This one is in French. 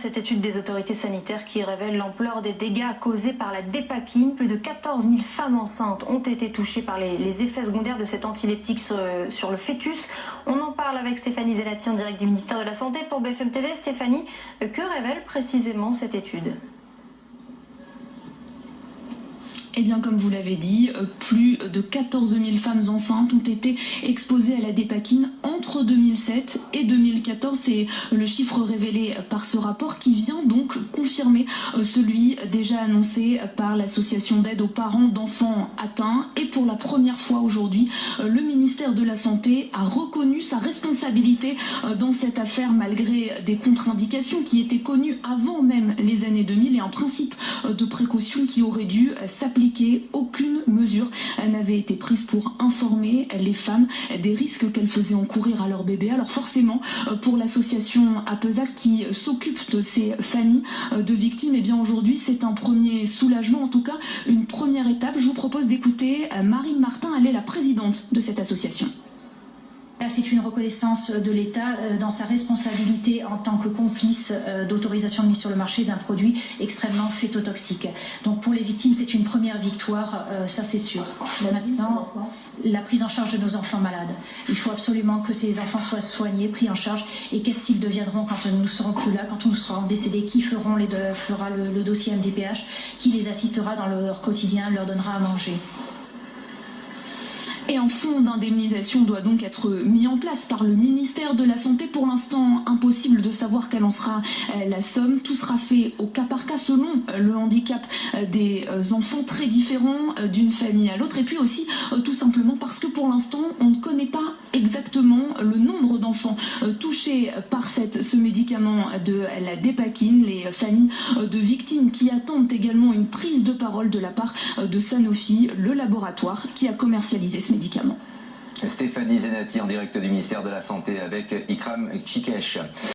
cette étude des autorités sanitaires qui révèle l'ampleur des dégâts causés par la dépakine. Plus de 14 000 femmes enceintes ont été touchées par les effets secondaires de cet antileptique sur le fœtus. On en parle avec Stéphanie Zenati en direct du ministère de la Santé pour BFM TV. Stéphanie, que révèle précisément cette étude ? Eh bien, comme vous l'avez dit, plus de 14 000 femmes enceintes ont été exposées à la dépakine entre 2007 et 2014. C'est le chiffre révélé par ce rapport qui vient donc confirmer celui déjà annoncé par l'association d'aide aux parents d'enfants atteints. Et pour la première fois aujourd'hui, le ministère de la Santé a reconnu sa responsabilité dans cette affaire malgré des contre-indications qui étaient connues avant même les années 2000 et un principe de précaution qui aurait dû s'appliquer. Aucune mesure n'avait été prise pour informer les femmes des risques qu'elles faisaient encourir à leur bébé. Alors forcément, pour l'association APESAC qui s'occupe de ces familles de victimes, eh bien aujourd'hui c'est un premier soulagement, en tout cas une première étape. Je vous propose d'écouter Marine Martin, elle est la présidente de cette association. Là, c'est une reconnaissance de l'État dans sa responsabilité en tant que complice d'autorisation de mise sur le marché d'un produit extrêmement phytotoxique. Donc pour les victimes, c'est une première victoire, ça c'est sûr. Là, maintenant, la prise en charge de nos enfants malades. Il faut absolument que ces enfants soient soignés, pris en charge. Et qu'est-ce qu'ils deviendront quand nous ne serons plus là, quand nous serons décédés? Qui fera le dossier MDPH? Qui les assistera dans leur quotidien, leur donnera à manger? Et un fonds d'indemnisation doit donc être mis en place par le ministère de la Santé. Pour l'instant, impossible de savoir quelle en sera la somme. Tout sera fait au cas par cas selon le handicap des enfants, très différents d'une famille à l'autre. Et puis aussi, tout simplement parce que pour l'instant, on ne connaît pas exactement le nombre d'enfants touchés par ce médicament de la dépakine. Les familles de victimes qui attendent également une prise de parole de la part de Sanofi, le laboratoire qui a commercialisé ce médicament. Stéphanie Zenati en direct du ministère de la Santé avec Ikram Chikesh.